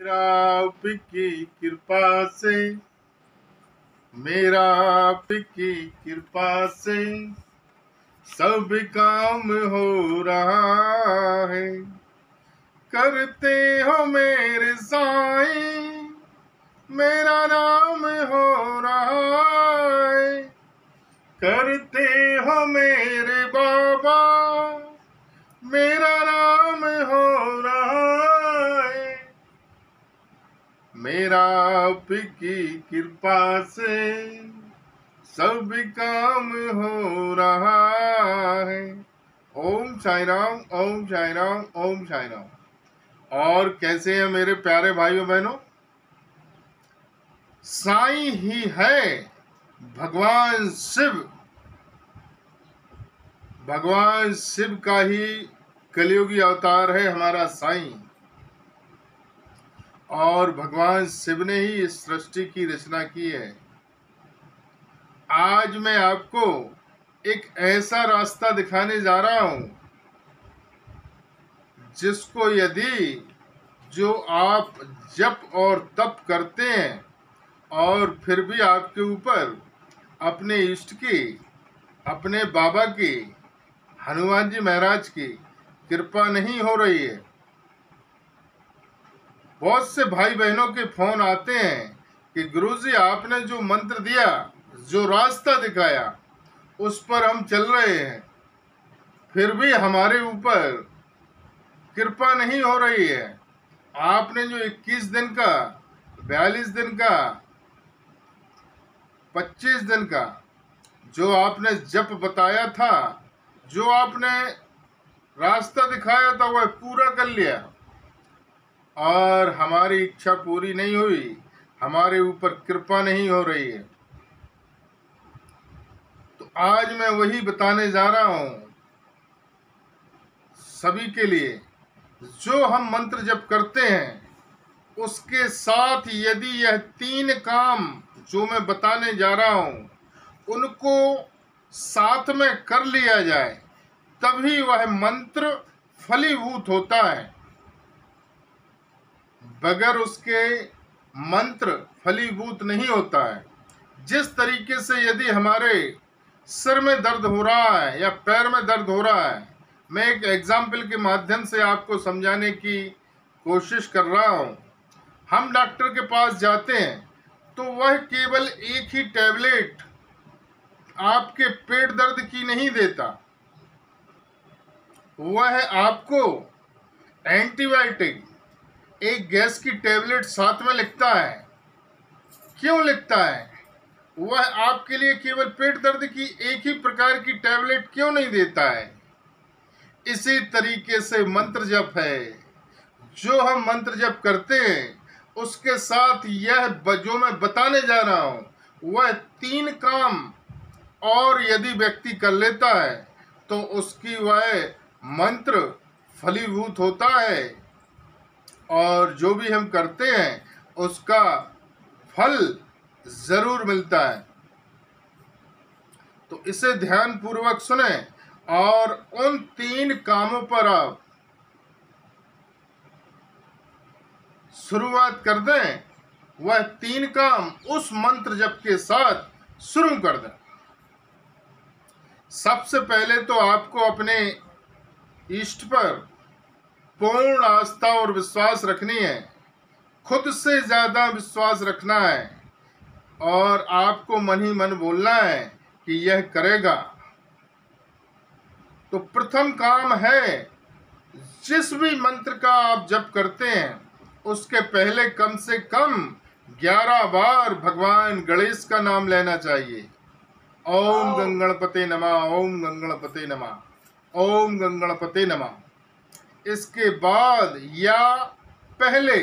मेरा आपकी कृपा से, मेरा आपकी कृपा से सब काम हो रहा है। करते हो मेरे साईं, मेरा नाम हो रहा है। करते हो मेरे बाबा, मेरा नाम हो रहा है। मेरा आपकी कृपा से सब काम हो रहा है। ओम साई राम, ओम साई राम, ओम साई राम। और कैसे हैं मेरे प्यारे भाइयों बहनों? साईं ही है भगवान शिव। भगवान शिव का ही कलयुगी अवतार है हमारा साईं। और भगवान शिव ने ही इस सृष्टि की रचना की है। आज मैं आपको एक ऐसा रास्ता दिखाने जा रहा हूं जिसको यदि जो आप जप और तप करते हैं और फिर भी आपके ऊपर अपने इष्ट की, अपने बाबा की, हनुमान जी महाराज की कृपा नहीं हो रही है। बहुत से भाई बहनों के फोन आते हैं कि गुरुजी आपने जो मंत्र दिया, जो रास्ता दिखाया, उस पर हम चल रहे हैं, फिर भी हमारे ऊपर कृपा नहीं हो रही है। आपने जो 21 दिन का, 42 दिन का, 25 दिन का जो आपने जप बताया था, जो आपने रास्ता दिखाया था, वह पूरा कर लिया और हमारी इच्छा पूरी नहीं हुई, हमारे ऊपर कृपा नहीं हो रही है। तो आज मैं वही बताने जा रहा हूं सभी के लिए। जो हम मंत्र जप करते हैं उसके साथ यदि यह 3 काम जो मैं बताने जा रहा हूं उनको साथ में कर लिया जाए, तभी वह मंत्र फलीभूत होता है। बगैर उसके मंत्र फलीभूत नहीं होता है। जिस तरीके से यदि हमारे सिर में दर्द हो रहा है या पैर में दर्द हो रहा है, मैं एक एग्जाम्पल के माध्यम से आपको समझाने की कोशिश कर रहा हूं। हम डॉक्टर के पास जाते हैं तो वह केवल एक ही टैबलेट आपके पेट दर्द की नहीं देता, वह आपको एंटीबायोटिक, एक गैस की टैबलेट साथ में लिखता है। क्यों लिखता है? वह आपके लिए केवल पेट दर्द की एक ही प्रकार की टैबलेट क्यों नहीं देता है? इसी तरीके से मंत्र जप है। जो हम मंत्र जप करते हैं उसके साथ यह जो मैं बताने जा रहा हूं वह 3 काम और यदि व्यक्ति कर लेता है तो उसकी वह मंत्र फलीभूत होता है और जो भी हम करते हैं उसका फल जरूर मिलता है। तो इसे ध्यान पूर्वक सुने और उन 3 कामों पर आप शुरुआत कर दें। वह 3 काम उस मंत्र जप के साथ शुरू कर दें। सबसे पहले तो आपको अपने इष्ट पर पूर्ण आस्था और विश्वास रखनी है। खुद से ज्यादा विश्वास रखना है और आपको मन ही मन बोलना है कि यह करेगा। तो प्रथम काम है, जिस भी मंत्र का आप जप करते हैं उसके पहले कम से कम 11 बार भगवान गणेश का नाम लेना चाहिए। ओम गंगणपते नमः, ओम गंगणपते नमः, ओम गंगणपते नमः। इसके बाद या पहले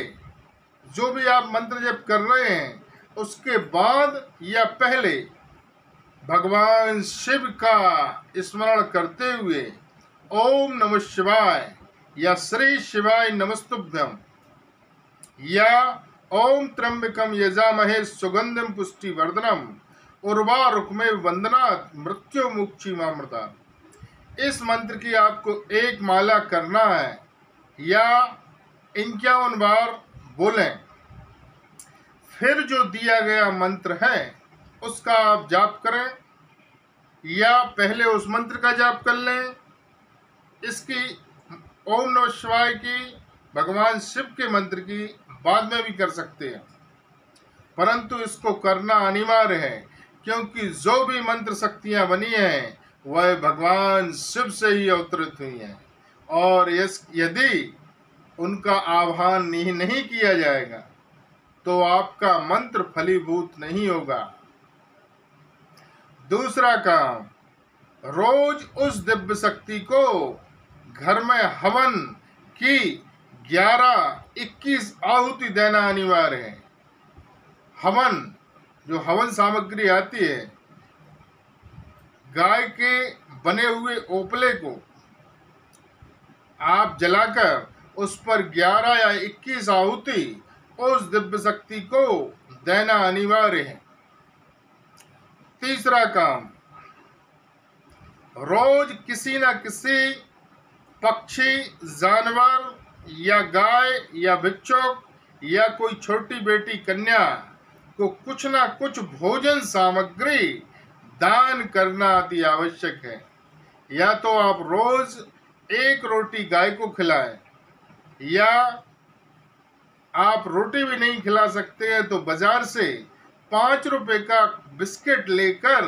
जो भी आप मंत्र जप कर रहे हैं उसके बाद या पहले भगवान शिव का स्मरण करते हुए ओम नमः शिवाय या श्री शिवाय नमस्तुभ्यं या ओम त्र्यंबकम यजामहे सुगंधिम पुष्टिवर्धनम उर्वारुकमेव वंदनात् मृत्यु मुक्षीमामृता। इस मंत्र की आपको एक माला करना है या 51 बार बोलें। फिर जो दिया गया मंत्र है उसका आप जाप करें, या पहले उस मंत्र का जाप कर लें। इसकी ओम नमः शिवाय की, भगवान शिव के मंत्र की बाद में भी कर सकते हैं, परंतु इसको करना अनिवार्य है, क्योंकि जो भी मंत्र शक्तियां बनी हैं वह भगवान शिव से ही अवतरित हुई हैं, और यदि उनका आह्वान नहीं किया जाएगा तो आपका मंत्र फलीभूत नहीं होगा। दूसरा काम, रोज उस दिव्य शक्ति को घर में हवन की 11-21 आहुति देना अनिवार्य है। हवन, जो हवन सामग्री आती है, गाय के बने हुए ओपले को आप जलाकर उस पर 11 या 21 आहुति उस दिव्य शक्ति को देना अनिवार्य है। तीसरा काम, रोज किसी न किसी पक्षी, जानवर या गाय या भिक्षुक या कोई छोटी बेटी कन्या को कुछ ना कुछ भोजन सामग्री दान करना अति आवश्यक है। या तो आप रोज 1 रोटी गाय को खिलाएं, या आप रोटी भी नहीं खिला सकते हैं तो बाजार से 5 रुपए का बिस्किट लेकर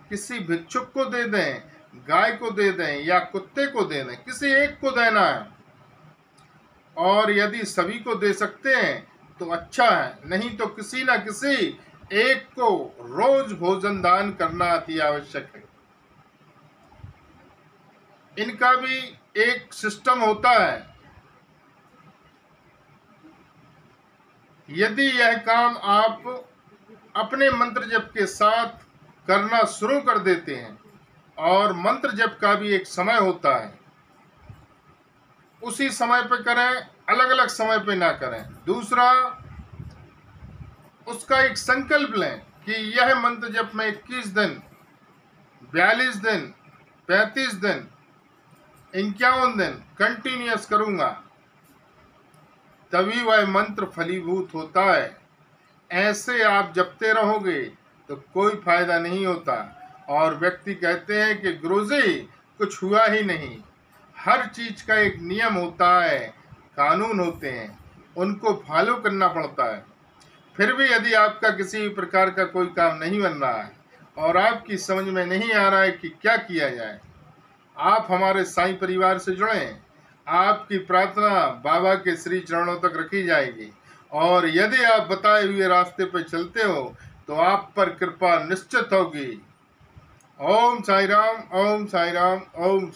किसी भिक्षुक को दे दें, गाय को दे दें या कुत्ते को दे दें, किसी एक को देना है। और यदि सभी को दे सकते हैं तो अच्छा है, नहीं तो किसी न किसी एक को रोज भोजन दान करना अति आवश्यक है। इनका भी एक सिस्टम होता है। यदि यह काम आप अपने मंत्र जप के साथ करना शुरू कर देते हैं, और मंत्र जप का भी एक समय होता है, उसी समय पे करें, अलग अलग समय पे ना करें। दूसरा, उसका एक संकल्प लें कि यह मंत्र जप मैं 21 दिन, 42 दिन, 35 दिन, 51 दिन कंटिन्यूअस करूंगा, तभी वह मंत्र फलीभूत होता है। ऐसे आप जपते रहोगे तो कोई फायदा नहीं होता, और व्यक्ति कहते हैं कि गुरुजी कुछ हुआ ही नहीं। हर चीज का एक नियम होता है, कानून होते हैं, उनको फॉलो करना पड़ता है। फिर भी यदि आपका किसी प्रकार का कोई काम नहीं बन रहा है और आपकी समझ में नहीं आ रहा है कि क्या किया जाए, आप हमारे साईं परिवार से जुड़ें। आपकी प्रार्थना बाबा के श्री चरणों तक रखी जाएगी, और यदि आप बताए हुए रास्ते पर चलते हो तो आप पर कृपा निश्चित होगी। ओम साई राम, ओम साई राम, ओम।